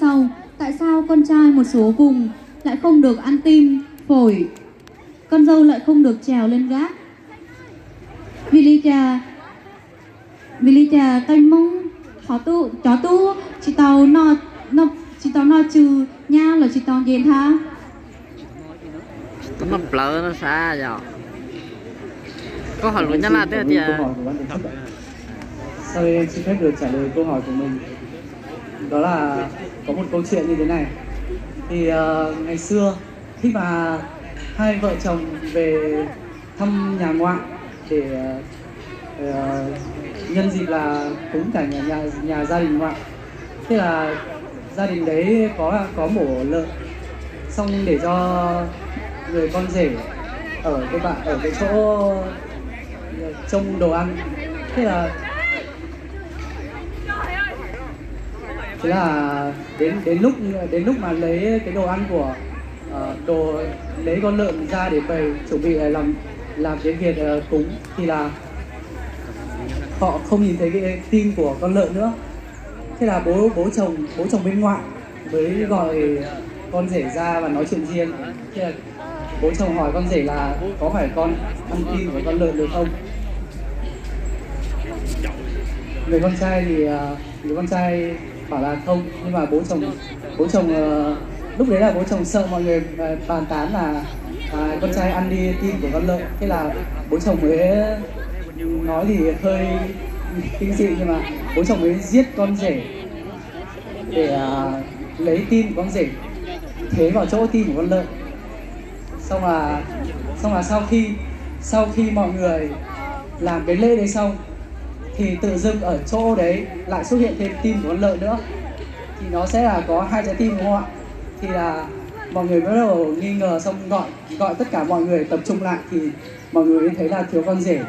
Sau, tại sao con trai một số vùng lại không được ăn tim, phổi, con dâu lại không được trèo lên gác? Vì lý trà canh mông chó tu chỉ tàu no trừ nha là chỉ tàu yên tha. Nó blur nó xa rồi. Câu hỏi của nhân là thế thì sau đây em xin phép được trả lời câu hỏi của mình. Đó là có một câu chuyện như thế này. Thì ngày xưa khi mà hai vợ chồng về thăm nhà ngoại để nhân dịp là cúng cả nhà gia đình ngoại, thế là gia đình đấy có mổ lợn, xong để cho người con rể ở cái chỗ trông đồ ăn. Thế là đến lúc mà lấy cái đồ ăn của lấy con lợn ra để bày chuẩn bị làm cái việc cúng, thì là họ không nhìn thấy cái tim của con lợn nữa. Thế là bố chồng bên ngoại mới gọi con rể ra và nói chuyện riêng. Thế là bố chồng hỏi con rể là có phải con ăn tim của con lợn được không? Người con trai bảo là không, nhưng mà bố chồng lúc đấy là bố chồng sợ mọi người bàn tán là con trai ăn đi tim của con lợn. Thế là bố chồng mới nói thì hơi kinh dị, nhưng mà bố chồng mới giết con rể để lấy tim của con rể thế vào chỗ tim của con lợn. Xong là sau khi mọi người làm cái lễ đấy xong thì tự dưng ở chỗ đấy lại xuất hiện thêm tim của con lợn nữa, thì nó sẽ là có hai trái tim đúng không ạ? Thì là mọi người bắt đầu nghi ngờ, xong gọi tất cả mọi người tập trung lại thì mọi người thấy là thiếu con rể.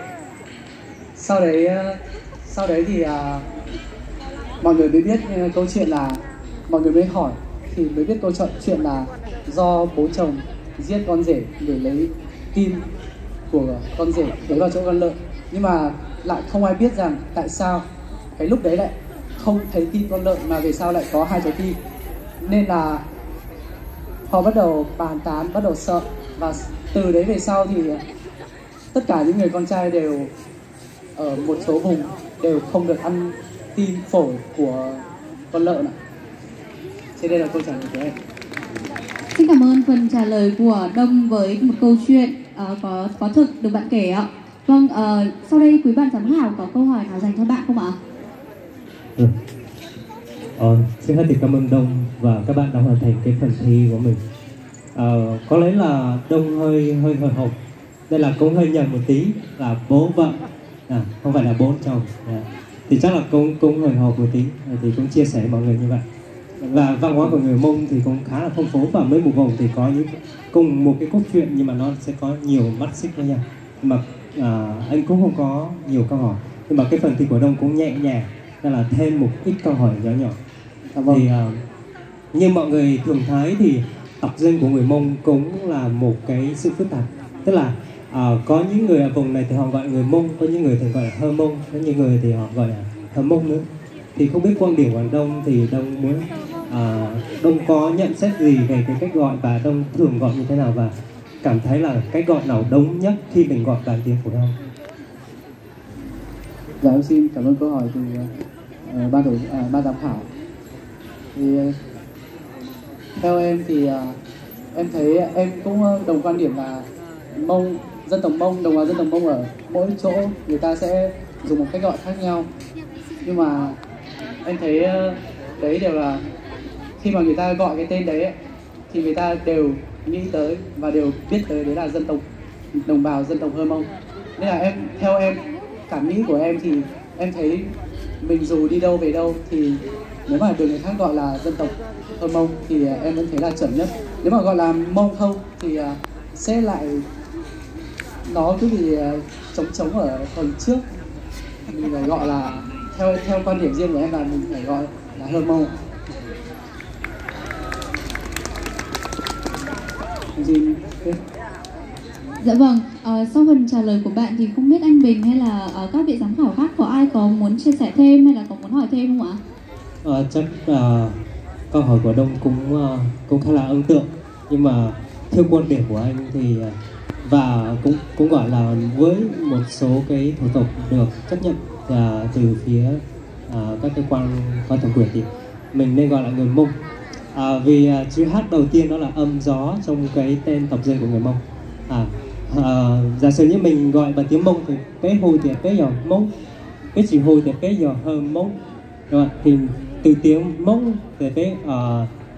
Sau đấy thì mọi người mới biết câu chuyện là mọi người mới hỏi thì mới biết câu chuyện là do bố chồng giết con rể để lấy tim của con rể để vào chỗ con lợn, nhưng mà lại không ai biết rằng tại sao cái lúc đấy lại không thấy tim con lợn mà về sau lại có hai trái tim. Nên là họ bắt đầu bàn tán, bắt đầu sợ, và từ đấy về sau thì tất cả những người con trai đều ở một số vùng đều không được ăn tim phổi của con lợn ạ. Trên đây là câu trả lời của em. Xin cảm ơn phần trả lời của Đông với một câu chuyện có thực được bạn kể ạ. Vâng, sau đây quý bạn giám khảo có câu hỏi nào dành cho bạn không ạ? Xin hết thì cảm ơn Đông và các bạn đã hoàn thành cái phần thi của mình. Có lẽ là Đông hơi hồi hộp, đây là cũng hơi nhầm một tí là bố vợ, không phải là bố chồng. Thì chắc là cũng hồi hộp một tí, thì cũng chia sẻ mọi người như vậy. Và văn hóa của người Mông thì cũng khá là phong phú, và mấy một vùng thì có những cùng một cái cốt truyện nhưng mà nó sẽ có nhiều mắt xích với nhau. Nhưng mà anh cũng không có nhiều câu hỏi, nhưng mà cái phần thi của Đông cũng nhẹ nhàng, nên là thêm một ít câu hỏi nhỏ nhỏ. Thì như mọi người thường thấy thì tộc dân của người Mông cũng là một cái sự phức tạp, tức là có những người ở vùng này thì họ gọi người Mông, có những người thì gọi là Hơ Mông, có những người thì họ gọi là Hơ Mông nữa. Thì không biết quan điểm của Đông thì Đông muốn Đông có nhận xét gì về cái cách gọi, và Đông thường gọi như thế nào, và cảm thấy là cách gọi nào đúng nhất khi mình gọi bằng tiếng phổ thông? Dạ, em xin cảm ơn câu hỏi từ ban giám khảo. Thì theo em thì em thấy em cũng đồng quan điểm là Mông, dân tộc Mông, đồng bào dân tộc Mông ở mỗi chỗ người ta sẽ dùng một cách gọi khác nhau. Nhưng mà em thấy đấy đều là khi mà người ta gọi cái tên đấy thì người ta đều nghĩ tới và đều biết tới đấy là dân tộc, đồng bào dân tộc Hơ Mông. Nên là theo em, cảm nghĩ của em thì em thấy mình dù đi đâu về đâu thì nếu mà được người khác gọi là dân tộc Hơ Mông thì em vẫn thấy là chuẩn nhất. Nếu mà gọi là Mông không thì sẽ lại nó cứ bị trống ở phần trước. Mình phải gọi là theo quan điểm riêng của em là mình phải gọi là Hơ Mông. Dạ vâng, sau phần trả lời của bạn thì không biết anh Bình hay là các vị giám khảo khác có ai có muốn chia sẻ thêm hay là có muốn hỏi thêm không ạ? Chắc là câu hỏi của Đông cũng khá là ấn tượng, nhưng mà theo quan điểm của anh thì và cũng gọi là với một số cái thủ tục được chấp nhận từ phía các cơ quan có thẩm quyền thì mình nên gọi là người Mông, vì chữ H đầu tiên đó là âm gió trong cái tên tộc dây của người Mông. Giả sử như mình gọi bằng tiếng Mông thì cái hồi thì cái giò Mông, cái chỉ hồi thì cái giò hơn Mông, đúng không? Thì từ tiếng Mông thì cái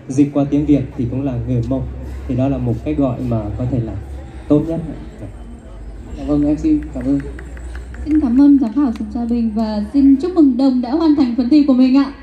dịch qua tiếng Việt thì cũng là người Mông, thì đó là một cách gọi mà có thể là tốt nhất. Vâng, em xin cảm ơn. Xin cảm ơn giám khảo Sùng Sa Bình và xin chúc mừng Đồng đã hoàn thành phần thi của mình ạ.